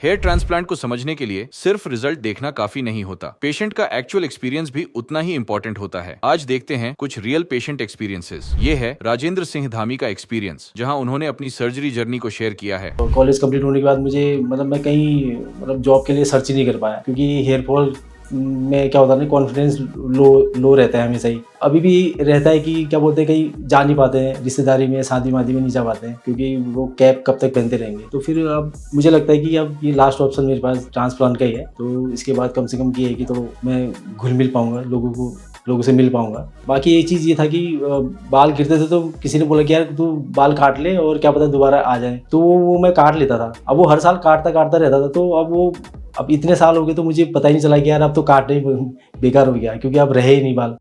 Hair transplant को समझने के लिए सिर्फ रिजल्ट देखना काफी नहीं होता, पेशेंट का एक्चुअल एक्सपीरियंस भी उतना ही इंपॉर्टेंट होता है। आज देखते हैं कुछ रियल पेशेंट एक्सपीरियंसेस। ये है राजेंद्र सिंह धामी का एक्सपीरियंस, जहां उन्होंने अपनी सर्जरी जर्नी को शेयर किया है। कॉलेज कंप्लीट होने के बाद मुझे मैं कहीं जॉब के लिए सर्च ही नहीं कर पाया, क्योंकि हेयर फॉल में क्या होता है ना, कॉन्फिडेंस लो रहता है हमेशा ही। अभी भी रहता है कि क्या बोलते हैं, कहीं जा नहीं पाते हैं, रिश्तेदारी में शादी वादी में नहीं जा पाते हैं, क्योंकि वो कैप कब तक पहनते रहेंगे। तो फिर अब मुझे लगता है कि अब ये लास्ट ऑप्शन मेरे पास ट्रांसप्लांट का ही है। तो इसके बाद कम से कम ये है कि तो मैं घुल मिल पाऊंगा, लोगों से मिल पाऊंगा। बाकी एक चीज़ ये था कि बाल गिरते थे तो किसी ने बोला कि यार तू बाल काट ले और क्या पता दोबारा आ जाए, तो वो मैं काट लेता था। अब वो हर साल काटता रहता था, तो अब इतने साल हो गए तो मुझे पता ही नहीं चला कि यार अब तो काटना ही बेकार हो गया, क्योंकि अब रहे ही नहीं बाल।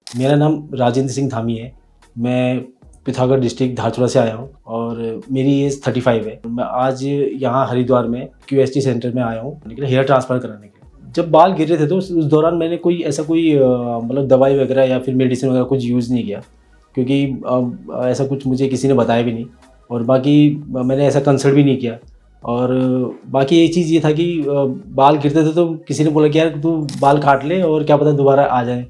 मेरा नाम राजेंद्र सिंह धामी है। मैं पिथौरागढ़ डिस्ट्रिक्ट धारचूला से आया हूँ और मेरी एज 35 है। मैं आज यहाँ हरिद्वार में QST सेंटर में आया हूँ हेयर ट्रांसफर कराने के लिए। जब बाल गिर रहे थे तो उस दौरान मैंने कोई दवाई वगैरह या फिर मेडिसिन वगैरह कुछ यूज़ नहीं किया, क्योंकि ऐसा कुछ मुझे किसी ने बताया भी नहीं, और बाकी मैंने ऐसा कंसल्ट भी नहीं किया। और बाकी एक चीज़ ये था कि बाल गिरते थे तो किसी ने बोला कि यार तू बाल काट ले और क्या पता दोबारा आ जाए,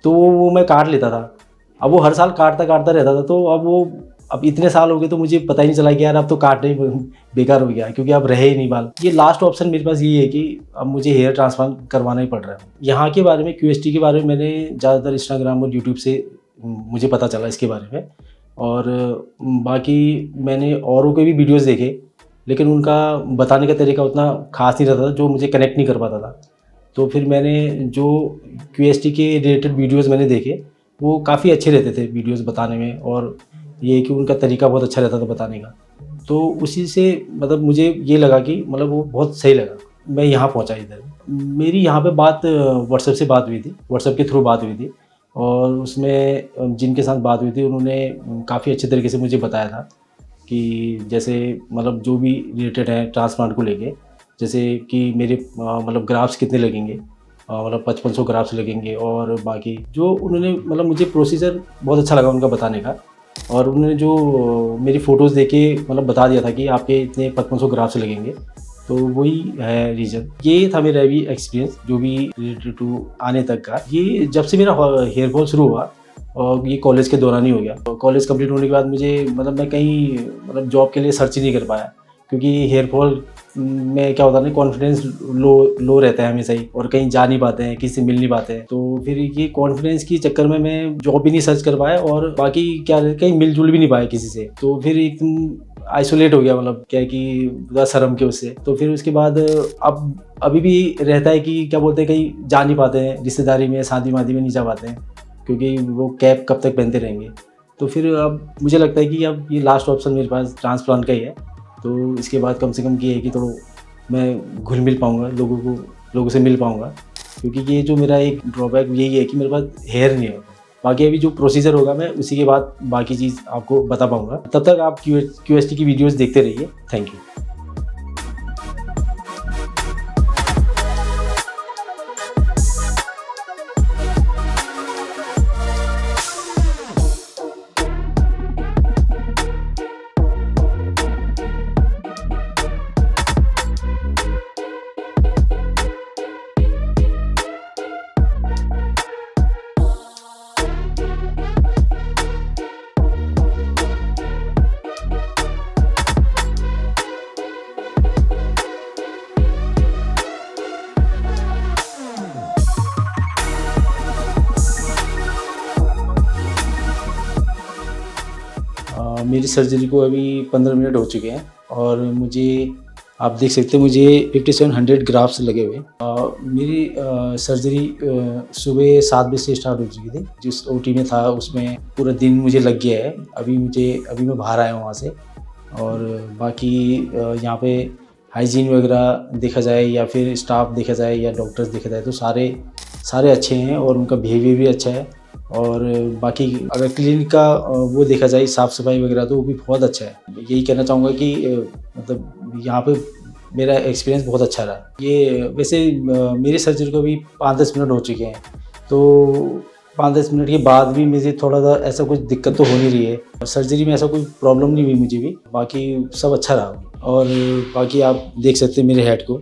तो वो मैं काट लेता था। अब वो हर साल काटता रहता था, तो अब इतने साल हो गए तो मुझे पता ही नहीं चला कि यार अब तो काटना ही बेकार हो गया, क्योंकि अब रहे ही नहीं बाल। ये लास्ट ऑप्शन मेरे पास ये है कि अब मुझे हेयर ट्रांसप्लांट करवाना ही पड़ रहा है। यहाँ के बारे में, QST के बारे में मैंने ज़्यादातर इंस्टाग्राम और यूट्यूब से मुझे पता चला इसके बारे में। और बाकी मैंने औरों के भी वीडियोज़ देखे, लेकिन उनका बताने का तरीका उतना खास नहीं रहता था, जो मुझे कनेक्ट नहीं कर पाता था। तो फिर मैंने जो QST के रिलेटेड वीडियोस मैंने देखे, वो काफ़ी अच्छे रहते थे वीडियोस बताने में, और ये कि उनका तरीका बहुत अच्छा रहता था बताने का। तो उसी से मुझे ये लगा कि वो बहुत सही लगा। मैं यहाँ पहुँचा इधर। मेरी यहाँ पे बात व्हाट्सएप से बात हुई थी, व्हाट्सएप के थ्रू बात हुई थी, और उसमें जिनके साथ बात हुई थी उन्होंने काफ़ी अच्छे तरीके से मुझे बताया था कि जैसे जो भी रिलेटेड है ट्रांसप्लांट को लेके, जैसे कि मेरे ग्राफ्स कितने लगेंगे, 5500 ग्राफ्स लगेंगे, और बाकी जो उन्होंने मुझे प्रोसीजर बहुत अच्छा लगा उनका बताने का। और उन्होंने जो मेरी फ़ोटोज़ देके बता दिया था कि आपके इतने 5500 ग्राफ्स लगेंगे, तो वही है रीज़न। ये था मेरा भी एक्सपीरियंस जो भी रिलेटेड टू आने तक का। ये जब से मेरा हेयर फॉल शुरू हुआ, और ये कॉलेज के दौरान ही हो गया। तो कॉलेज कंप्लीट होने के बाद मुझे मैं कहीं जॉब के लिए सर्च ही नहीं कर पाया, क्योंकि हेयर फॉल में क्या होता है ना, कॉन्फिडेंस लो रहता है हमेशा ही, और कहीं जा नहीं पाते हैं, किसी से मिल नहीं पाते हैं। तो फिर ये कॉन्फिडेंस के चक्कर में मैं जॉब भी नहीं सर्च कर पाया, और बाकी क्या कहीं मिलजुल भी नहीं पाया किसी से। तो फिर एकदम आइसोलेट हो गया, क्या है कि बड़ा शर्म के उससे। तो फिर उसके बाद अब अभी भी रहता है कि क्या बोलते हैं, कहीं जा नहीं पाते हैं, रिश्तेदारी में शादी वादी में नहीं जा पाते हैं, क्योंकि वो कैप कब तक पहनते रहेंगे। तो फिर अब मुझे लगता है कि अब ये लास्ट ऑप्शन मेरे पास ट्रांसप्लांट का ही है। तो इसके बाद कम से कम ये है कि तो मैं घुल मिल पाऊँगा, लोगों से मिल पाऊँगा, क्योंकि ये जो मेरा एक ड्रॉबैक यही है कि मेरे पास हेयर नहीं है। बाकी अभी जो प्रोसीजर होगा मैं उसी के बाद बाकी चीज़ आपको बता पाऊँगा। तब तक आप QST की वीडियोज़ देखते रहिए। Thank you. मेरी सर्जरी को अभी 15 मिनट हो चुके हैं, और मुझे आप देख सकते हैं मुझे 5700 ग्राफ्स लगे हुए। मेरी सर्जरी सुबह 7 बजे से स्टार्ट हो चुकी थी। जिस OT में था उसमें पूरा दिन मुझे लग गया है। अभी मैं बाहर आया हूँ वहाँ से। और बाकी यहाँ पे हाइजीन वगैरह देखा जाए, या फिर स्टाफ देखा जाए, या डॉक्टर्स देखा जाए, तो सारे अच्छे हैं, और उनका बिहेवियर भी अच्छा है। और बाकी अगर क्लिनिक का वो देखा जाए, साफ़ सफाई वगैरह, तो वो भी बहुत अच्छा है। यही कहना चाहूँगा कि यहाँ पे मेरा एक्सपीरियंस बहुत अच्छा रहा। ये वैसे मेरी सर्जरी को भी 5-10 मिनट हो चुके हैं। तो 5-10 मिनट के बाद भी मुझे थोड़ा सा ऐसा कुछ दिक्कत तो हो नहीं रही है। सर्जरी में ऐसा कोई प्रॉब्लम नहीं हुई मुझे भी, बाकी सब अच्छा रहा। और बाकी आप देख सकते हैं मेरे हेड को।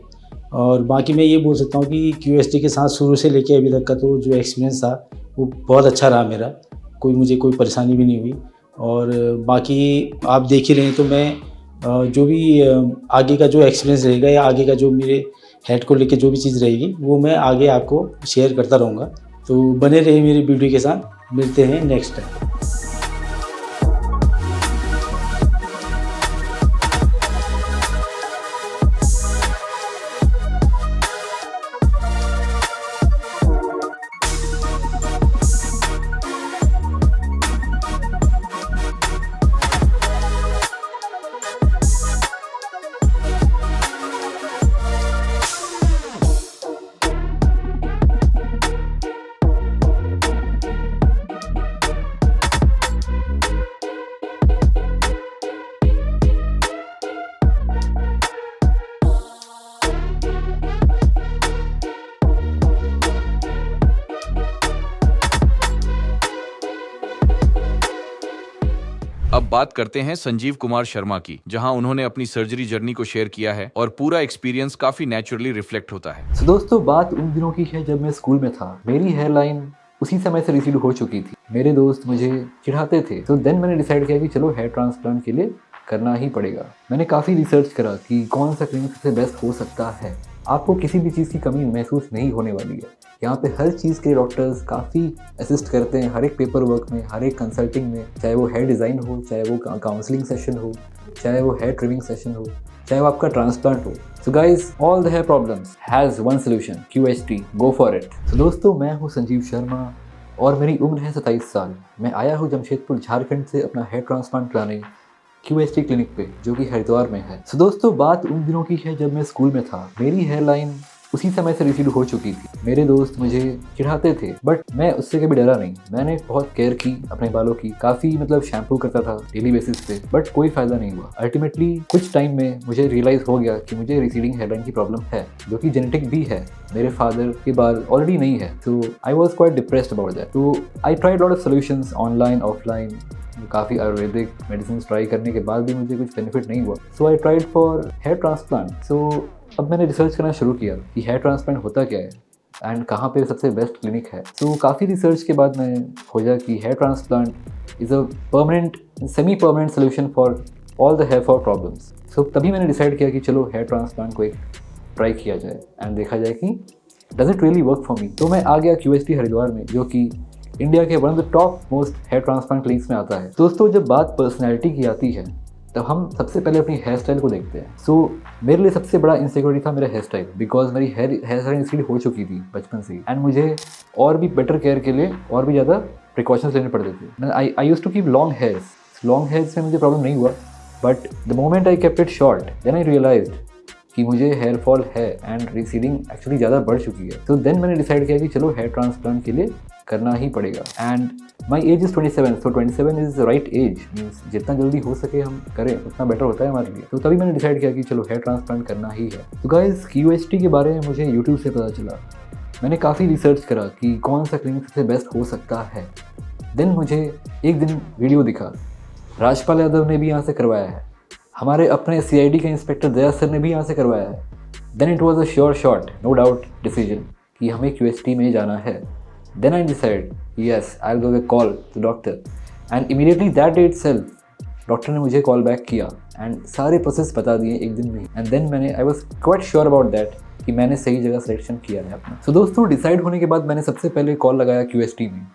और बाकी मैं ये बोल सकता हूँ कि क्यूएसटी के साथ शुरू से लेके अभी तक का तो जो एक्सपीरियंस था वो बहुत अच्छा रहा मेरा। मुझे कोई परेशानी भी नहीं हुई। और बाकी आप देख ही रहे हैं तो मैं जो भी आगे का जो एक्सपीरियंस रहेगा या आगे का जो मेरे हेड को लेके जो भी चीज़ रहेगी वो मैं आगे आपको शेयर करता रहूँगा। तो बने रहिए मेरी वीडियो के साथ। मिलते हैं नेक्स्ट टाइम। अब बात करते हैं संजीव कुमार शर्मा की, जहां उन्होंने अपनी सर्जरी जर्नी को शेयर किया है और पूरा एक्सपीरियंस काफी नेचुरली रिफ्लेक्ट होता है। तो दोस्तों, बात उन दिनों की है जब मैं स्कूल में था। मेरी हेयरलाइन उसी समय से रिसीड हो चुकी थी। मेरे दोस्त मुझे चिढ़ाते थे। तो देन मैंने डिसाइड किया कि चलो हेयर ट्रांसप्लांट के लिए करना ही पड़ेगा। मैंने काफ़ी रिसर्च करा कि कौन सा क्लिनिक सबसे बेस्ट हो सकता है। आपको किसी भी चीज़ की कमी महसूस नहीं होने वाली है। यहाँ पे हर चीज़ के डॉक्टर्स काफ़ी असिस्ट करते हैं, हर एक पेपर वर्क में, हर एक कंसल्टिंग में, चाहे वो हेयर डिज़ाइन हो, चाहे वो काउंसलिंग सेशन हो, चाहे वो हेयर ट्रिमिंग सेशन हो, चाहे वो आपका ट्रांसप्लांट हो। So guys, all the hair problems has one solution, QHT, go for it. तो दोस्तों, मैं हूँ संजीव शर्मा और मेरी उम्र है 27 साल। मैं आया हूँ जमशेदपुर झारखंड से अपना हेयर ट्रांसप्लांट कराने QHT क्लिनिक पे, जो कि हरिद्वार में है। सो दोस्तों, बात उन दिनों की है जब मैं स्कूल में था। मेरी हेयरलाइन उसी समय से रिसीड हो चुकी थी। मेरे दोस्त मुझे चिढ़ाते थे, बट मैं उससे कभी डरा नहीं। मैंने बहुत केयर की अपने बालों की, काफ़ी शैम्पू करता था डेली बेसिस पे, बट कोई फ़ायदा नहीं हुआ। अल्टीमेटली कुछ टाइम में मुझे रियलाइज़ हो गया कि मुझे रिसीडिंग हेयरलाइन की प्रॉब्लम है, जो कि जेनेटिक भी है। मेरे फादर के बाल ऑलरेडी नहीं है। तो I was quite depressed about that. तो I tried lot of solutions, online, offline, काफ़ी आयुर्वेदिक मेडिसिन ट्राई करने के बाद भी मुझे कुछ बेनिफिट नहीं हुआ। So I tried for hair transplant. सो अब मैंने रिसर्च करना शुरू किया कि हेयर ट्रांसप्लांट होता क्या है एंड कहाँ पे सबसे बेस्ट क्लिनिक है। सो काफ़ी रिसर्च के बाद मैं खोजा कि hair transplant is a permanent, semi permanent solution for all the hair fall problems. So तभी मैंने डिसाइड किया कि चलो हेयर ट्रांसप्लांट को एक ट्राई किया जाए एंड देखा जाए कि does it really work for me. तो मैं आ गया QHT हरिद्वार में, जो कि इंडिया के one of the top most hair transplant clinics में आता है। दोस्तों, जब बात पर्सनैलिटी की आती है तब हम सबसे पहले अपनी हेयर स्टाइल को देखते हैं। सो मेरे लिए सबसे बड़ा इंसिक्योरिटी था मेरा हेयर स्टाइल, बिकॉज मेरी हेयर स्टाइल इंसिक्योर हो चुकी थी बचपन से ही, एंड मुझे और भी बेटर केयर के लिए और भी ज़्यादा प्रिकॉशंस लेने पड़ते थे। I used to keep long hairs में मुझे प्रॉब्लम नहीं हुआ, but the moment I kept it short, then I realized कि मुझे हेयर फॉल है एंड रिसीडिंग एक्चुअली ज़्यादा बढ़ चुकी है। तो देन मैंने डिसाइड किया कि चलो हेयर ट्रांसप्लांट के लिए करना ही पड़ेगा। And my age is 27, so 27 is right age. Means जितना जल्दी हो सके हम करें उतना बेटर होता है हमारे लिए। तो तभी मैंने डिसाइड किया कि चलो हेयर ट्रांसप्लांट करना ही है। तो गाइस, QHT के बारे में मुझे यूट्यूब से पता चला। मैंने काफ़ी रिसर्च करा कि कौन सा क्लिनिक सबसे बेस्ट हो सकता है। देन मुझे एक दिन वीडियो दिखा, राजपाल यादव ने भी यहाँ से करवाया है, हमारे अपने CID के इंस्पेक्टर दया सर ने भी यहाँ से करवाया है। Then it was a sure shot, no doubt decision कि हमें QHT में जाना है। Then I decide, yes, I'll give a call to doctor, and immediately that day itself, doctor ने मुझे कॉल बैक किया एंड सारे प्रोसेस बता दिए एक दिन में। And then I was quite sure about that कि मैंने सही जगह सिलेक्शन किया है अपना। सो दोस्तों, डिसाइड होने के बाद मैंने सबसे पहले कॉल लगाया QHT में।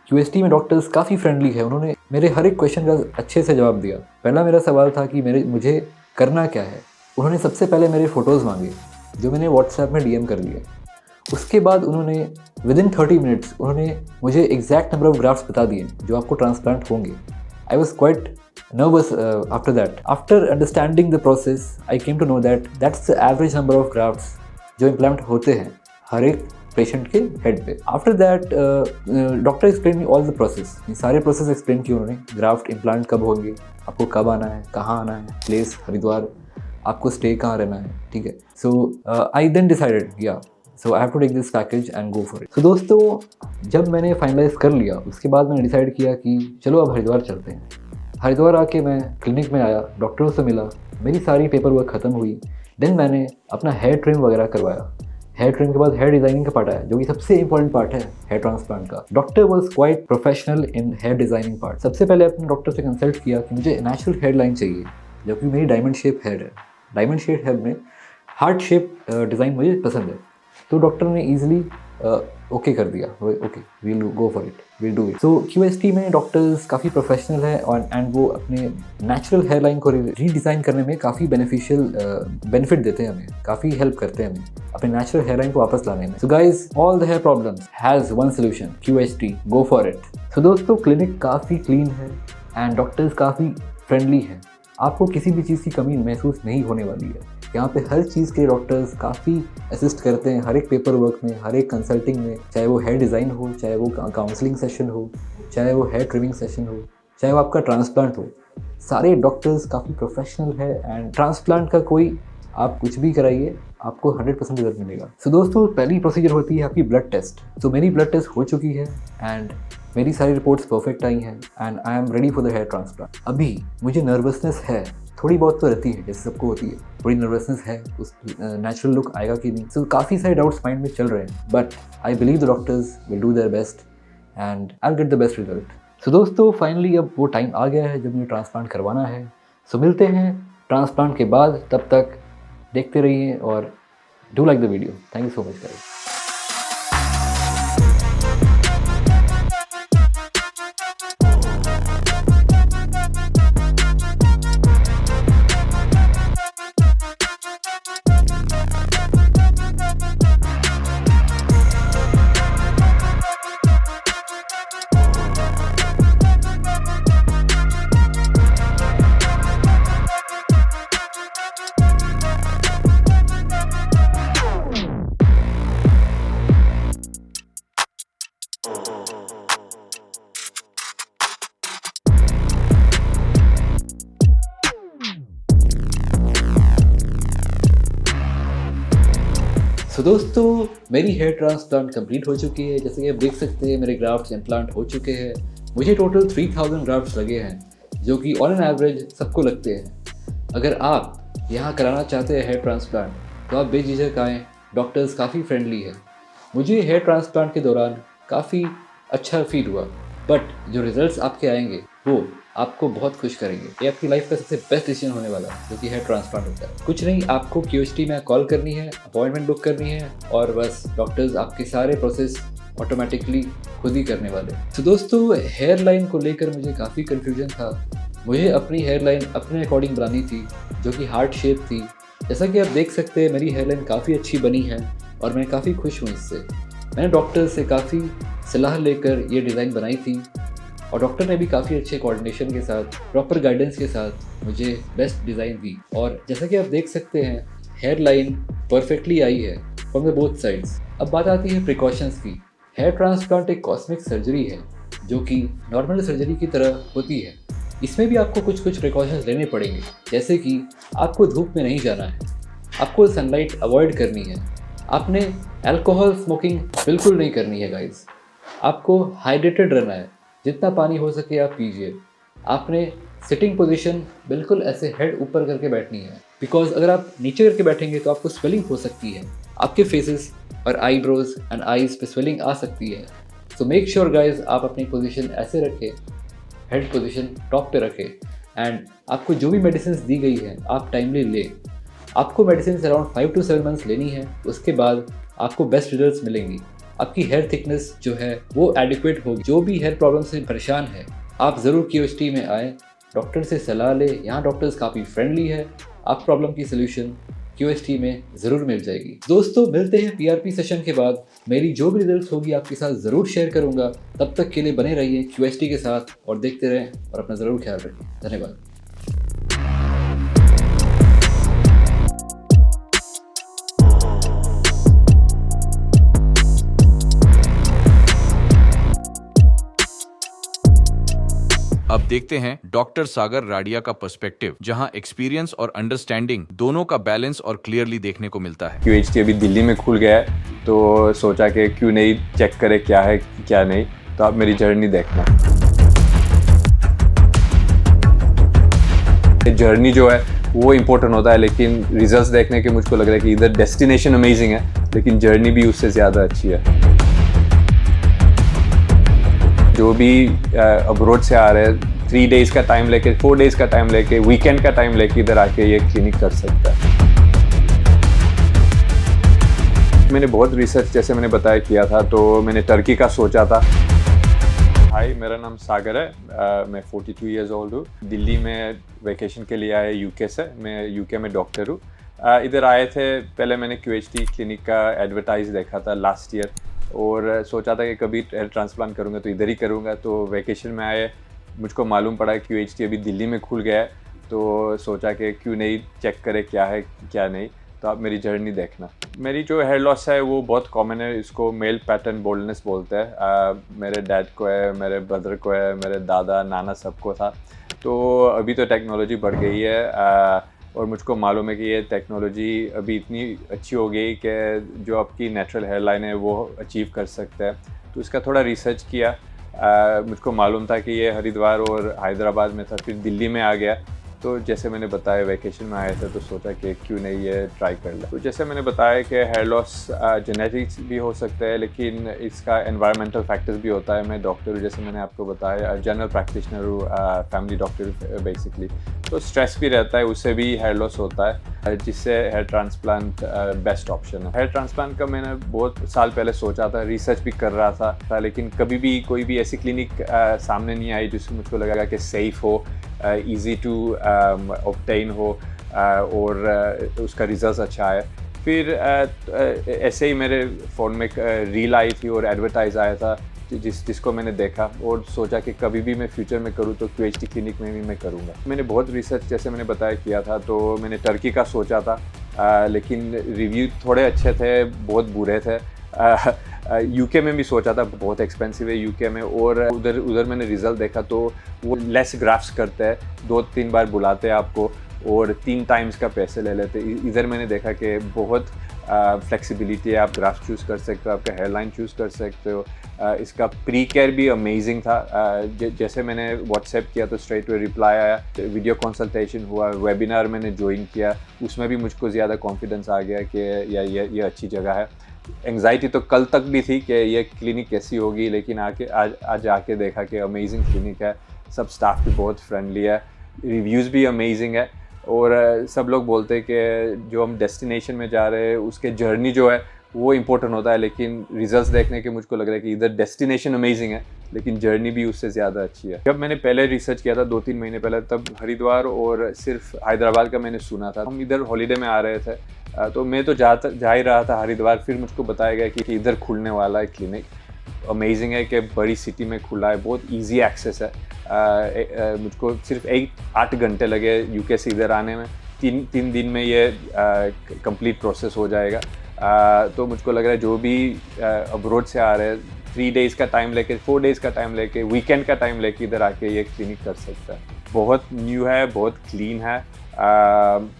QHT में डॉक्टर्स काफ़ी फ्रेंडली है, उन्होंने मेरे हर एक क्वेश्चन का अच्छे से जवाब दिया। पहला मेरा सवाल था कि मुझे करना क्या है। उन्होंने सबसे पहले मेरे फ़ोटोज़ मांगे, जो मैंने व्हाट्सएप में DM कर दिए। उसके बाद उन्होंने विदिन 30 मिनट्स उन्होंने मुझे एग्जैक्ट नंबर ऑफ ग्राफ्ट्स बता दिए जो आपको ट्रांसप्लांट होंगे। I was quite nervous after that. After understanding the process, I came to know that that's the average number of grafts जो इम्प्लांट होते हैं हर एक पेशेंट के हेड पे। After that doctor explain me all the process, ये सारे process explain किए उन्होंने। ग्राफ्ट इम्प्लांट कब होंगे, आपको कब आना है, कहाँ आना है, प्लेस हरिद्वार, आपको स्टे कहाँ रहना है, ठीक है। सो आई देन डिसाइडेड, या so I have to take this package and go for it. तो दोस्तों जब मैंने फाइनलाइज कर लिया उसके बाद मैंने डिसाइड किया कि चलो अब हरिद्वार चलते हैं। हरिद्वार आके मैं क्लिनिक में आया, डॉक्टरों से मिला, मेरी सारी पेपर वर्क ख़त्म हुई। देन मैंने अपना हेयर ट्रिम वगैरह करवाया। हेयर ट्रिम के बाद हेयर डिज़ाइनिंग का पार्ट आया, जो कि सबसे इंपॉर्टेंट पार्ट है हेयर ट्रांसप्लांट का। Doctor was quite professional in hair designing part. सबसे पहले अपने डॉक्टर से कंसल्ट किया कि मुझे नेचुरल हेयर लाइन चाहिए, जो कि मेरी डायमंड शेप हेयर है। डायमंड शेप हेयर में हार्ट शेप डिज़ाइन मुझे पसंद है। तो डॉक्टर ने ईजिली ओके कर दिया, okay we'll go for it, we'll do it. So QST में डॉक्टर्स काफ़ी प्रोफेशनल है और एंड वो अपने नेचुरल हेयर लाइन को रीडिज़ाइन करने में काफ़ी बेनिफिट देते हैं हमें, काफ़ी हेल्प करते हैं हमें अपने नेचुरल हेयर लाइन को वापस लाने में। So guys all the hair problems has one solution, QST, go for it. So दोस्तों क्लिनिक काफ़ी क्लीन है एंड डॉक्टर्स काफ़ी फ्रेंडली हैं। आपको किसी भी चीज़ की कमी महसूस नहीं होने वाली है। यहाँ पे हर चीज़ के डॉक्टर्स काफ़ी असिस्ट करते हैं, हर एक पेपर वर्क में, हर एक कंसल्टिंग में, चाहे वो हेयर डिज़ाइन हो, चाहे वो काउंसलिंग सेशन हो, चाहे वो हेयर ट्रिमिंग सेशन हो, चाहे वो आपका ट्रांसप्लांट हो। सारे डॉक्टर्स काफ़ी प्रोफेशनल है एंड ट्रांसप्लांट का कोई आप कुछ भी कराइए आपको 100% रिजल्ट मिलेगा। सो दोस्तों पहली प्रोसीजर होती है आपकी ब्लड टेस्ट। तो मेरी ब्लड टेस्ट हो चुकी है एंड मेरी सारी रिपोर्ट्स परफेक्ट आई हैं and I am ready for the hair transplant. अभी मुझे नर्वसनेस है, थोड़ी बहुत तो रहती है, जैसे सबको होती है, थोड़ी नर्वसनेस है, उस नेचुरल लुक आएगा कि नहीं। सो काफ़ी सारे डाउट्स माइंड में चल रहे हैं, but I believe the doctors will do their best and I will get the best result. So दोस्तों फाइनली अब वो टाइम आ गया है जब मुझे ट्रांसप्लांट करवाना है। सो मिलते हैं ट्रांसप्लांट के बाद, तब तक देखते रहिए और do like the video. Thank you so much guys. So दोस्तों मेरी हेयर ट्रांसप्लांट कंप्लीट हो चुकी है। जैसे कि आप देख सकते हैं मेरे ग्राफ्ट्स इम्प्लांट हो चुके हैं। मुझे टोटल 3000 ग्राफ्ट्स लगे हैं, जो कि ऑन एन एवरेज सबको लगते हैं। अगर आप यहाँ कराना चाहते हैं हेयर ट्रांसप्लांट तो आप बेझिझक आएँ, डॉक्टर्स काफ़ी फ्रेंडली है। मुझे हेयर ट्रांसप्लांट के दौरान काफ़ी अच्छा फील हुआ, बट जो रिजल्ट्स आपके आएंगे वो आपको बहुत खुश करेंगे। ये आपकी लाइफ का सबसे बेस्ट डिसीजन होने वाला है, जो कि हेयर ट्रांसप्लांट होता है। कुछ नहीं, आपको QST में कॉल करनी है, अपॉइंटमेंट बुक करनी है और बस डॉक्टर्स आपके सारे प्रोसेस ऑटोमेटिकली खुद ही करने वाले। तो दोस्तों हेयर लाइन को लेकर मुझे काफ़ी कन्फ्यूजन था। मुझे अपनी हेयर लाइन अपने अकॉर्डिंग बनानी थी, जो कि हार्ट शेप थी। जैसा कि आप देख सकते हैं मेरी हेयर लाइन काफ़ी अच्छी बनी है और मैं काफ़ी खुश हूँ इससे। मैंने डॉक्टर से काफ़ी सलाह लेकर ये डिज़ाइन बनाई थी और डॉक्टर ने भी काफ़ी अच्छे कोऑर्डिनेशन के साथ, प्रॉपर गाइडेंस के साथ मुझे बेस्ट डिज़ाइन दी। और जैसा कि आप देख सकते हैं हेयर लाइन परफेक्टली आई है फ्रॉम द बोथ साइड्स। अब बात आती है प्रिकॉशंस की। हेयर ट्रांसप्लांट एक कॉस्मेटिक सर्जरी है, जो कि नॉर्मल सर्जरी की तरह होती है। इसमें भी आपको कुछ प्रिकॉशंस लेने पड़ेंगे, जैसे कि आपको धूप में नहीं जाना है, आपको सनलाइट अवॉइड करनी है, आपने अल्कोहल स्मोकिंग बिल्कुल नहीं करनी है गाइस, आपको हाइड्रेटेड रहना है, जितना पानी हो सके आप पीजिए, आपने सिटिंग पोजीशन बिल्कुल ऐसे हेड ऊपर करके बैठनी है, बिकॉज अगर आप नीचे करके बैठेंगे तो आपको स्वेलिंग हो सकती है, आपके फेसेस और आईब्रोज एंड आईज पे स्वेलिंग आ सकती है। सो मेक श्योर गाइज आप अपनी पोजीशन ऐसे रखें, हेड पोजीशन टॉप पे रखें एंड आपको जो भी मेडिसिन दी गई है आप टाइमली लें। आपको मेडिसिन अराउंड 5 to 7 मंथ्स लेनी है, उसके बाद आपको बेस्ट रिजल्ट्स मिलेंगी। आपकी हेयर थिकनेस जो है वो एडिक्वेट होगी। जो भी हेयर प्रॉब्लम से परेशान है आप ज़रूर QST में आएँ, डॉक्टर से सलाह लें। यहाँ डॉक्टर्स काफ़ी फ्रेंडली है, आप प्रॉब्लम की सोल्यूशन QST में ज़रूर मिल जाएगी। दोस्तों मिलते हैं PRP सेशन के बाद। मेरी जो भी रिजल्ट्स होगी आपके साथ ज़रूर शेयर करूँगा। तब तक के लिए बने रहिए QST के साथ और देखते रहें और अपना ज़रूर ख्याल रखें। धन्यवाद। अब देखते हैं डॉक्टर सागर राडिया का पर्सपेक्टिव, जहां एक्सपीरियंस और अंडरस्टैंडिंग दोनों का बैलेंस और क्लियरली देखने को मिलता है। QHT अभी दिल्ली में खुल गया है, तो सोचा कि क्यों नहीं चेक करें क्या है क्या नहीं। तो आप मेरी जर्नी देखना। जर्नी जो है वो इम्पोर्टेंट होता है, लेकिन रिजल्ट्स देखने के मुझको लग रहा है कि इधर डेस्टिनेशन अमेजिंग है, लेकिन जर्नी भी उससे ज़्यादा अच्छी है। जो भी अब्रोड से आ रहे हैं 3 डेज़ का टाइम लेके, 4 डेज़ का टाइम लेके, वीकेंड का टाइम लेके इधर आके ये क्लिनिक कर सकता है। मैंने बहुत रिसर्च, जैसे मैंने बताया, किया था, तो मैंने टर्की का सोचा था। हाय, मेरा नाम सागर है, मैं 42 ईयर्स ओल्ड हूँ। दिल्ली में वेकेशन के लिए आया यूके से। मैं यूके में डॉक्टर हूँ। इधर आए थे, पहले मैंने QHT क्लिनिक का एडवर्टाइज देखा था लास्ट ईयर, और सोचा था कि कभी हेयर ट्रांसप्लांट करूँगा तो इधर ही करूँगा। तो वेकेशन में आए, मुझको मालूम पड़ा कि QHT अभी दिल्ली में खुल गया है, तो सोचा कि क्यों नहीं चेक करें क्या है क्या नहीं। तो आप मेरी जर्नी देखना। मेरी जो हेयर लॉस है वो बहुत कॉमन है, इसको मेल पैटर्न बोल्डनेस बोलते हैं। मेरे डैड को है, मेरे ब्रदर को है, मेरे दादा नाना सबको था। तो अभी तो टेक्नोलॉजी बढ़ गई है, और मुझको मालूम है कि ये टेक्नोलॉजी अभी इतनी अच्छी हो गई कि जो आपकी नेचुरल हेयर लाइन है वो अचीव कर सकते हैं। तो इसका थोड़ा रिसर्च किया। मुझको मालूम था कि ये हरिद्वार और हैदराबाद में था, फिर दिल्ली में आ गया। तो जैसे मैंने बताया, वेकेशन में आए थे तो सोचा कि क्यों नहीं ये ट्राई कर लें। तो जैसे मैंने बताया कि हेयर लॉस जेनेटिक्स भी हो सकता है, लेकिन इसका एनवायरमेंटल फैक्टर्स भी होता है। मैं डॉक्टर हूँ, जैसे मैंने आपको बताया, जनरल प्रैक्टिशनर हूँ, फैमिली डॉक्टर बेसिकली। तो स्ट्रेस भी रहता है, उससे भी हेयर लॉस होता है, जिससे हेयर ट्रांसप्लांट बेस्ट ऑप्शन है। हेयर ट्रांसप्लांट का मैंने बहुत साल पहले सोचा था, रिसर्च भी कर रहा था, लेकिन कभी भी कोई भी ऐसी क्लिनिक सामने नहीं आई जिससे मुझको लगा कि सेफ़ हो, ईज़ी टू ऑब्टेन हो, और उसका रिजल्ट अच्छा है। फिर ऐसे ही मेरे फ़ोन में एक रील आई थी और एडवर्टाइज आया था, जिसको मैंने देखा और सोचा कि कभी भी मैं फ्यूचर में करूँ तो QHT क्लिनिक में भी मैं करूँगा। मैंने बहुत रिसर्च, जैसे मैंने बताया, किया था। तो मैंने टर्की का सोचा था, लेकिन रिव्यू थोड़े अच्छे थे, बहुत बुरे थे। यूके में भी सोचा था, बहुत एक्सपेंसिव है यूके में, और उधर मैंने रिज़ल्ट देखा तो वो लेस ग्राफ्स करते हैं, 2-3 बार बुलाते हैं आपको और 3 टाइम्स का पैसे ले लेते। इधर मैंने देखा कि बहुत फ्लेक्सिबिलिटी है, आप ग्राफ्स चूज़ कर सकते हो, आपका हेयर लाइन चूज़ कर सकते हो। इसका प्री केयर भी अमेजिंग था। जैसे मैंने व्हाट्सएप किया तो स्ट्रेट वे रिप्लाई आया, वीडियो कंसल्टेशन हुआ, वेबिनार मैंने ज्वाइन किया, उसमें भी मुझको ज़्यादा कॉन्फिडेंस आ गया कि ये अच्छी जगह है। एंग्जाइटी तो कल तक भी थी कि ये क्लिनिक कैसी होगी, लेकिन आज आके देखा कि अमेजिंग क्लिनिक है। सब स्टाफ भी बहुत फ्रेंडली है, रिव्यूज़ भी अमेजिंग है, और सब लोग बोलते हैं कि जो हम डेस्टिनेशन में जा रहे हैं उसके जर्नी जो है वो इम्पोर्टेंट होता है, लेकिन रिजल्ट्स देखने के मुझको लग रहा है कि इधर डेस्टिनेशन अमेजिंग है, लेकिन जर्नी भी उससे ज़्यादा अच्छी है। जब मैंने पहले रिसर्च किया था 2-3 महीने पहले, तब हरिद्वार और सिर्फ हैदराबाद का मैंने सुना था। हम इधर हॉलीडे में आ रहे थे, तो मैं तो जा ही रहा था हरिद्वार। फिर मुझको बताया गया कि इधर खुलने वाला है क्लिनिक, अमेजिंग है कि बड़ी सिटी में खुला है, बहुत इजी एक्सेस है। मुझको सिर्फ 8 घंटे लगे यूके से इधर आने में, 3 दिन में ये कंप्लीट प्रोसेस हो जाएगा। तो मुझको लग रहा है जो भी अब्रोड से आ रहे हैं 3 डेज़ का टाइम लेके, 4 डेज़ का टाइम लेके, वीकेंड का टाइम लेके इधर आके ये क्लिनिक कर सकता है। बहुत न्यू है, बहुत क्लीन है,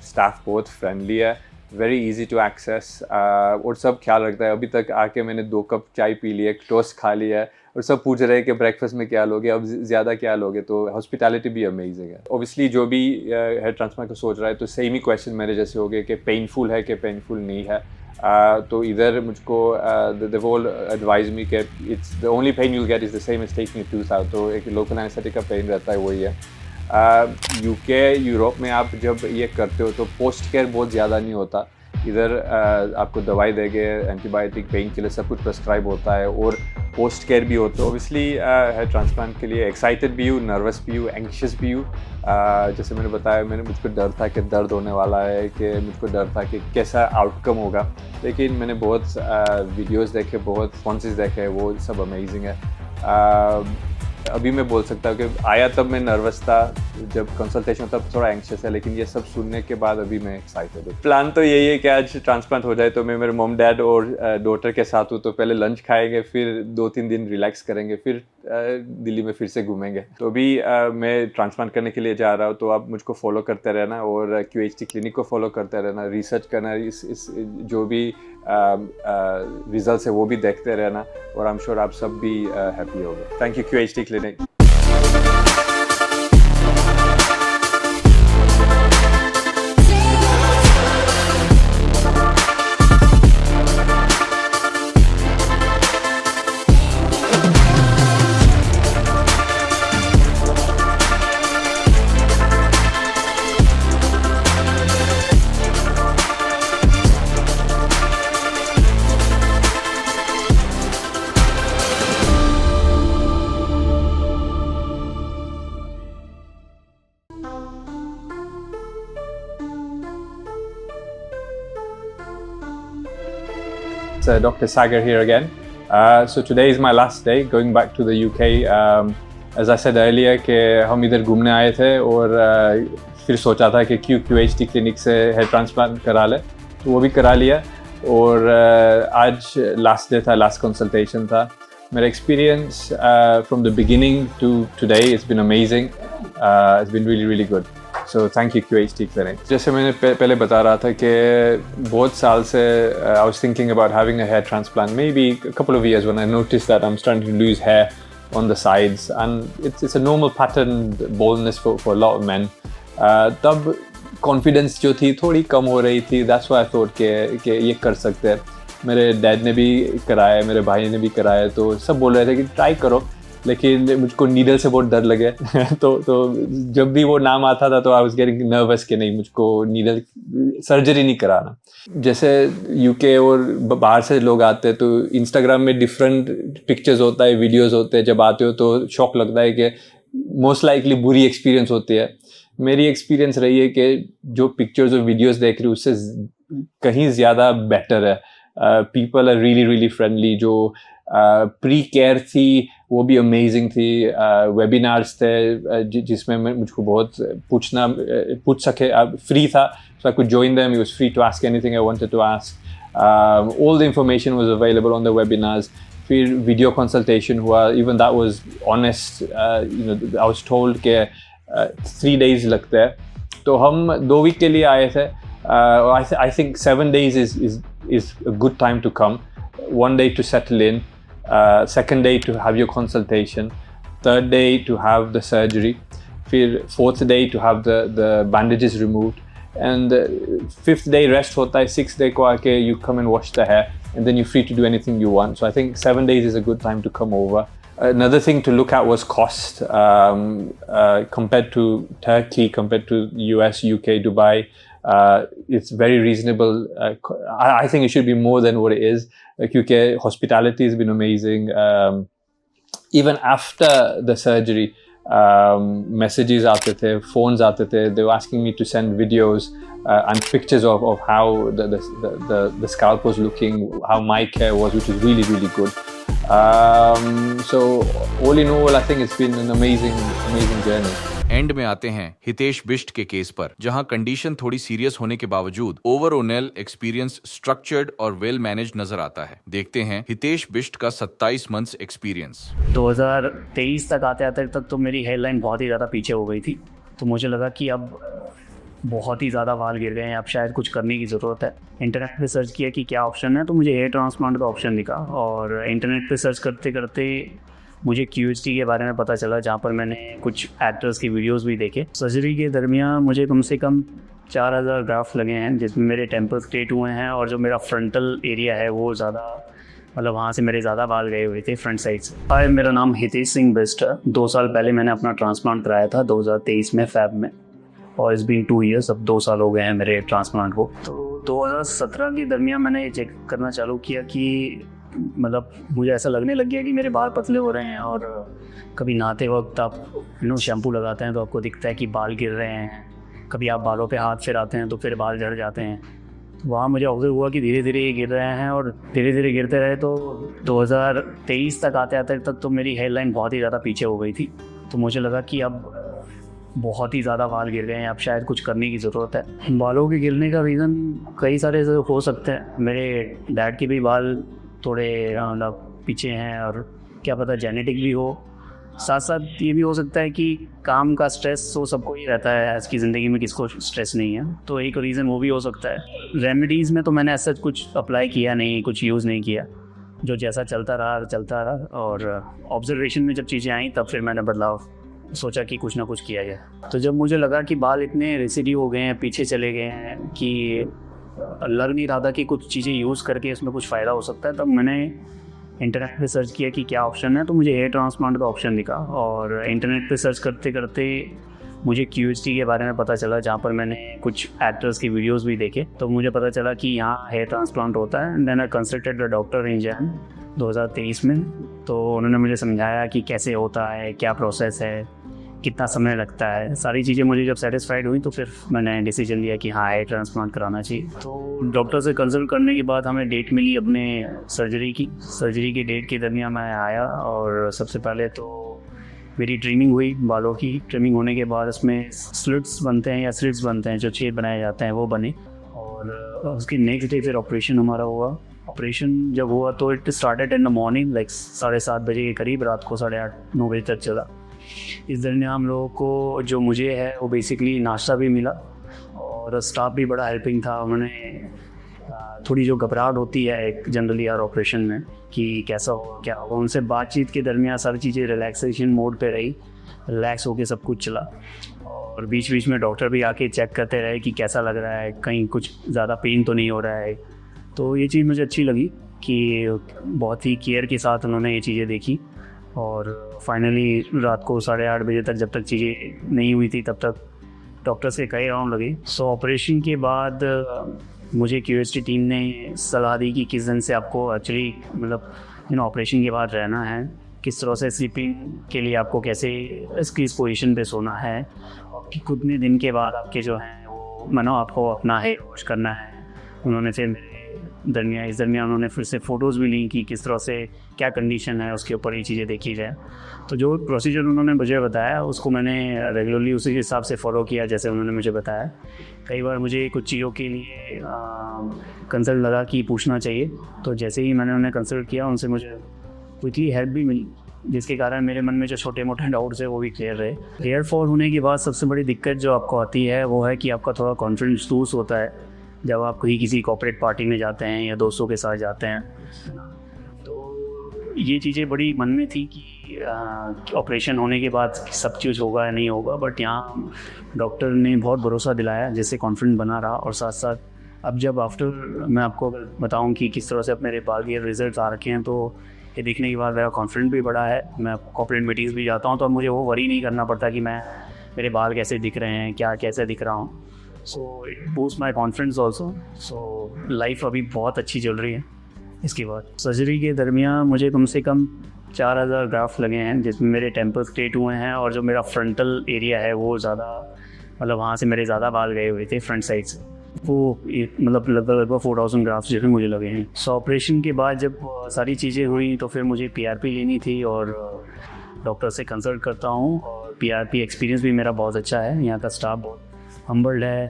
स्टाफ बहुत फ्रेंडली है, वेरी इजी टू एक्सेस, और सब ख्याल रखता है। अभी तक आके मैंने 2 कप चाय पी ली है, एक टोस्ट खा लिया है, और सब पूछ रहे हैं कि ब्रेकफास्ट में क्या लोगे, अब ज़्यादा क्या लोगे। तो हॉस्पिटैलिटी भी अमेजिंग है। ऑब्वियसली जो भी हेयर ट्रांसप्लांट का सोच रहा है तो सेम ही क्वेश्चन मेरे जैसे हो गए कि पेनफुल है कि पेनफुल नहीं है। तो इधर मुझको the whole advise me कि it's the only pain you'll get is the same as taking a tooth out। तो एक लोकल एनेस्थेटिक का पेन रहता है, वही है। यूके यूरोप में आप जब ये करते हो तो पोस्ट केयर बहुत ज़्यादा नहीं होता। इधर आपको दवाई देंगे, एंटीबायोटिक, पेन किलर, सब कुछ प्रेस्क्राइब होता है, और पोस्ट केयर भी होता है। ओबियसली हेयर ट्रांसप्लांट के लिए एक्साइटेड भी हूँ, नर्वस भी हूँ, एंक्शियस भी हूँ। जैसे मैंने बताया, मुझको डर था कि दर्द होने वाला है, कि मुझको डर था कि कैसा आउटकम होगा, लेकिन मैंने बहुत वीडियोस देखे, बहुत रिस्पॉन्सेस देखे, वो सब अमेजिंग है। अभी मैं बोल सकता हूँ कि आया तब मैं नर्वस था, जब कंसल्टेशन तब थोड़ा एंक्शियस है, लेकिन ये सब सुनने के बाद अभी मैं एक्साइटेड हूँ। प्लान तो यही है कि आज ट्रांसप्लांट हो जाए तो मैं मेरे मॉम डैड और डॉटर के साथ हूँ, तो पहले लंच खाएंगे, फिर 2-3 दिन रिलैक्स करेंगे, फिर दिल्ली में फिर से घूमेंगे। तो अभी मैं ट्रांसप्लांट करने के लिए जा रहा हूँ, तो आप मुझको फॉलो करते रहना और QHT क्लिनिक को फॉलो करते रहना, रिसर्च करना, इस जो भी रिजल्ट है वो भी देखते रहना, और आई एम श्योर आप सब भी हैप्पी होगे। Thank you QHT clinic. Dr. Sagar here again. So today is my last day going back to the UK. As I said earlier कि हम इधर घूमने आए थे और फिर सोचा था कि QHT क्लिनिक से हेयर ट्रांसप्लांट करा ले, तो वो भी करा लिया। और आज लास्ट डे था, लास्ट कंसल्टेशन था। मेरा experience from the beginning to today it's been amazing, it's been really really good. So thank you QHT clinic. जैसे मैंने पहले बता रहा था कि बहुत साल से I was thinking about having a hair transplant, maybe a couple of years when I noticed that I am starting to lose hair on the sides and it's a normal pattern baldness for a lot of men. तब confidence जो थी थोड़ी कम हो रही थी, that's why I thought कि ये कर सकते हैं। मेरे डैड ने भी कराया, मेरे भाई ने भी कराया, तो सब बोल रहे थे कि ट्राई करो, लेकिन मुझको नीडल से बहुत डर लगे तो जब भी वो नाम आता था तो आई वाज गेटिंग नर्वस कि नहीं, मुझको नीडल सर्जरी नहीं कराना। जैसे यूके और बाहर से लोग आते हैं तो इंस्टाग्राम में डिफरेंट पिक्चर्स होता है, वीडियोस होते हैं, जब आते हो तो शौक लगता है कि मोस्ट लाइकली बुरी एक्सपीरियंस होती है। मेरी एक्सपीरियंस रही है कि जो पिक्चर्स और वीडियोस देख रही हूँ उससे कहीं ज़्यादा बेटर है। People are really really friendly. जो प्री केयर थी वो भी अमेजिंग थी। वेबिनार्स थे जिसमें मुझको बहुत पूछ सके, फ्री था, so I could join them. It was free to ask anything I wanted to ask. All the information was available on the webinars. फिर वीडियो कंसल्टेशन हुआ, even that was honest. I was told कि 3 days लगते हैं, तो हम 2 week के लिए आए थे। I think 7 days is a good time to come. 1 day to settle in, second day to have your consultation, third day to have the surgery, फिर 4th day to have the bandages removed, and 5th day rest होता है, 6th day को आके you come and wash the hair, and then you're free to do anything you want. So I think 7 days is a good time to come over. Another thing to look at was cost. Compared to Turkey, compared to US, UK, Dubai, it's very reasonable. I think it should be more than what it is. UK hospitality has been amazing. Even after the surgery, messages आते थे, phones आते थे. They were asking me to send videos and pictures of how the scalp was looking, how my care was, which is really really good. So all in all, I think it's been an amazing journey. And में आते हैं हितेश बिष्ट के case पर, जहां condition थोड़ी serious होने के बावजूद ओवरऑल एक्सपीरियंस स्ट्रक्चर्ड और वेल मैनेज नजर आता है। देखते हैं हितेश बिष्ट का 27 मंथ्स एक्सपीरियंस। 2023 तक आते तक तो मेरी हेयर लाइन बहुत ही ज़्यादा पीछे हो गई थी, तो मुझे लगा कि अब बहुत ही ज़्यादा बाल गिर गए हैं, अब शायद कुछ करने की ज़रूरत है। इंटरनेट पे सर्च किया कि क्या ऑप्शन है, तो मुझे हेयर ट्रांसप्लांट का ऑप्शन दिखा, और इंटरनेट पे सर्च करते करते मुझे QHT के बारे में पता चला, जहाँ पर मैंने कुछ एक्टर्स की वीडियोस भी देखे। सर्जरी के दरमियान मुझे कम से कम 4000 ग्राफ्ट लगे हैं, जिसमें मेरे टेम्पल स्ट्रेट हुए हैं, और जो मेरा फ्रंटल एरिया है वो ज़्यादा, मतलब वहाँ से मेरे ज़्यादा बाल गए हुए थे फ्रंट साइड से। हाय, मेरा नाम हितेश सिंह बिष्ट है। 2 साल पहले मैंने अपना ट्रांसप्लांट कराया था 2023 में फ़ैब में, और इट्स बीन 2 years, अब 2 साल हो गए हैं मेरे ट्रांसप्लांट को। तो 2017 के दरमियान मैंने ये चेक करना चालू किया कि मतलब मुझे ऐसा लगने लग गया कि मेरे बाल पतले हो रहे हैं, और कभी नहाते वक्त आप शैम्पू लगाते हैं तो आपको दिखता है कि बाल गिर रहे हैं, कभी आप बालों पे हाथ फिराते हैं तो फिर बाल झड़ जाते हैं। तो वहाँ मुझे ऑब्जर्व हुआ कि धीरे धीरे ये गिर रहे हैं, और धीरे धीरे गिरते रहे, तो 2023 तक आते तक तो मेरी हेयर लाइन बहुत ही ज़्यादा पीछे हो गई थी। तो मुझे लगा कि अब बहुत ही ज़्यादा बाल गिर गए हैं, अब शायद कुछ करने की ज़रूरत है। बालों के गिरने का रीज़न कई सारे हो सकते हैं। मेरे डैड के भी बाल थोड़े मतलब पीछे हैं, और क्या पता जेनेटिक भी हो, साथ साथ ये भी हो सकता है कि काम का स्ट्रेस तो सबको ही रहता है, आज की ज़िंदगी में किसको स्ट्रेस नहीं है, तो एक रीज़न वो भी हो सकता है। रेमेडीज़ में तो मैंने ऐसा कुछ अप्लाई किया नहीं, कुछ यूज़ नहीं किया, जो जैसा चलता रहा। और ऑब्जर्वेशन में जब चीज़ें आई तब फिर मैंने बदलाव सोचा कि कुछ ना कुछ किया जाए। तो जब मुझे लगा कि बाल इतने रेसिड्यू हो गए हैं, पीछे चले गए हैं, कि लग नहीं रहा था कि कुछ चीज़ें यूज़ करके इसमें कुछ फ़ायदा हो सकता है, तब मैंने इंटरनेट पे सर्च किया कि क्या ऑप्शन है, तो मुझे हेयर ट्रांसप्लांट का ऑप्शन दिखा। और इंटरनेट पे सर्च करते करते मुझे QHT के बारे में पता चला, जहाँ पर मैंने कुछ एक्टर्स की वीडियोस भी देखे, तो मुझे पता चला कि यहाँ हेयर ट्रांसप्लांट होता है। Then I consulted the doctor in Jan 2023 में, तो उन्होंने मुझे समझाया कि कैसे होता है, क्या प्रोसेस है, कितना समय लगता है, सारी चीज़ें मुझे जब सेटिस्फाइड हुई तो फिर मैंने डिसीजन लिया कि हाँ, हेयर ट्रांसप्लांट कराना चाहिए। तो डॉक्टर से कंसल्ट करने के बाद हमें डेट मिली अपने सर्जरी की डेट के दरमियान मैं आया, और सबसे पहले तो मेरी ट्रिमिंग हुई, बालों की ट्रिमिंग होने के बाद उसमें स्लिट्स बनते हैं, जो छेद बनाए जाते हैं वो बने, और उसके नेक्स्ट डे फिर ऑपरेशन हमारा हुआ। ऑपरेशन जब हुआ तो it started in the morning, like 7:30 बजे के करीब, रात को 8:30-9 बजे तक चला। इस दरमियान हम लोगों को, जो मुझे है, वो बेसिकली नाश्ता भी मिला, और स्टाफ भी बड़ा हेल्पिंग था। उन्होंने थोड़ी जो घबराहट होती है एक जनरली यार ऑपरेशन में कि कैसा हो क्या होगा, उनसे बातचीत के दरमियान सारी चीज़ें रिलैक्सेशन मोड पे रही, रिलैक्स होके सब कुछ चला। और बीच बीच में डॉक्टर भी आके चेक करते रहे कि कैसा लग रहा है, कहीं कुछ ज़्यादा पेन तो नहीं हो रहा है। तो ये चीज़ मुझे अच्छी लगी कि बहुत ही केयर के साथ उन्होंने ये चीज़ें देखी। और फाइनली रात को 8:30 बजे तक, जब तक चीज़ें नहीं हुई थी, तब तक डॉक्टर से कई राउंड लगे। सो ऑपरेशन के बाद मुझे QHT टीम ने सलाह दी कि किस दिन से आपको एक्चुअली मतलब ऑपरेशन के बाद रहना है, किस तरह से स्लीपिंग के लिए आपको कैसे इस पोजीशन पे सोना है, और कि कितने दिन के बाद आपके जो हैं वो आपको अपना हेयर वॉश करना है। उन्होंने फिर मेरे इस दरमियान उन्होंने फिर से फ़ोटोज़ भी ली कि किस तरह से क्या कंडीशन है, उसके ऊपर ये चीज़ें देखी जाए। तो जो प्रोसीजर उन्होंने मुझे बताया उसको मैंने रेगुलरली उसी हिसाब से फ़ॉलो किया जैसे उन्होंने मुझे बताया। कई बार मुझे कुछ चीज़ों के लिए कंसल्ट लगा कि पूछना चाहिए, तो जैसे ही मैंने उन्हें कंसल्ट किया उनसे मुझे क्विकली हेल्प भी मिली, जिसके कारण मेरे मन में जो छोटे मोटे डाउट्स है वो भी क्लियर रहे। हेयर फॉल होने के बाद सबसे बड़ी दिक्कत जो आपको आती है वो है कि आपका थोड़ा कॉन्फिडेंस लूज होता है जब आप कहीं किसी कॉर्पोरेट पार्टी में जाते हैं या दोस्तों के साथ जाते हैं। तो ये चीज़ें बड़ी मन में थी कि ऑपरेशन होने के बाद सब चीज़ होगा या नहीं होगा, बट यहाँ डॉक्टर ने बहुत भरोसा दिलाया जिससे कॉन्फिडेंस बना रहा। और साथ साथ अब जब आफ्टर मैं आपको अगर बताऊँ कि किस तरह से अब मेरे बाल के रिजल्ट आ रखे हैं, तो ये देखने के बाद मेरा कॉन्फिडेंस भी बढ़ा है। मैं कॉर्पोरेट मीटिंग्स भी जाता हूँ तो अब मुझे वो वरी नहीं करना पड़ता कि मेरे बाल कैसे दिख रहे हैं, क्या कैसे दिख रहा हूँ। So it boost my confidence also. So life अभी बहुत अच्छी चल रही है। इसके बाद सर्जरी के दरमियान मुझे कम से कम 4000 ग्राफ्ट लगे हैं, जिसमें मेरे टेम्पल स्ट्रेट हुए हैं और जो मेरा फ्रंटल एरिया है वो ज़्यादा, मतलब वहाँ से मेरे ज़्यादा बाल गए हुए थे फ्रंट साइड से, वो मतलब लगभग 4000 ग्राफ्ट जो है मुझे लगे हैं। सो ऑपरेशन के बाद जब सारी चीज़ें हुई तो फिर मुझे PRP लेनी थी और डॉक्टर से कंसल्ट करता हूँ। और PRP एक्सपीरियंस भी मेरा बहुत अच्छा है। यहाँ का स्टाफ बहुत हम्बल्ड है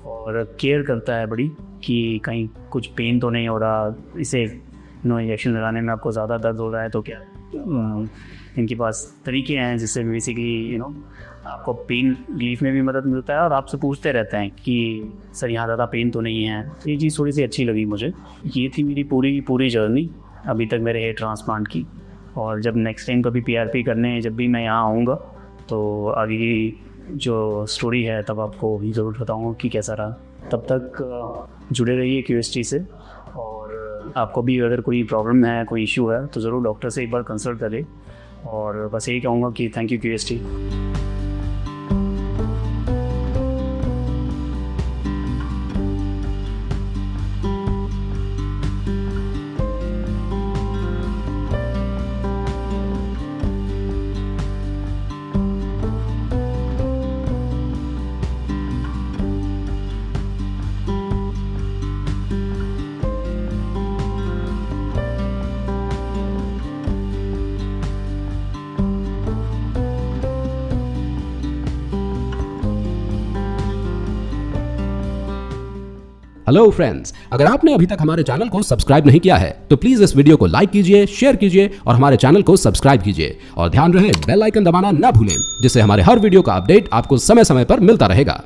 और केयर करता है बड़ी कि कहीं कुछ पेन तो नहीं हो रहा, इसे इंजेक्शन लगाने में आपको ज़्यादा दर्द हो रहा है तो क्या इनके पास तरीके हैं जिससे बेसिकली आपको पेन रिलीफ में भी मदद मिलता है। और आपसे पूछते रहते हैं कि सर यहाँ ज़्यादा पेन तो नहीं है। ये चीज़ थोड़ी सी अच्छी लगी मुझे। ये थी मेरी पूरी जर्नी अभी तक मेरे हेयर ट्रांसप्लांट की। और जब नेक्स्ट टाइम कभी PRP करने जब भी मैं यहाँ आऊँगा तो आगे की जो स्टोरी है तब आपको भी ज़रूर बताऊँगा कि कैसा रहा। तब तक जुड़े रहिए QST से। और आपको भी अगर कोई प्रॉब्लम है, कोई इशू है तो ज़रूर डॉक्टर से एक बार कंसल्ट करें। और बस यही कहूँगा कि thank you QST। Hello friends, अगर आपने अभी तक हमारे चैनल को सब्सक्राइब नहीं किया है तो प्लीज इस वीडियो को लाइक कीजिए, शेयर कीजिए और हमारे चैनल को सब्सक्राइब कीजिए और ध्यान रहे बेल आइकन दबाना ना भूलें, जिससे हमारे हर वीडियो का अपडेट आपको समय समय पर मिलता रहेगा।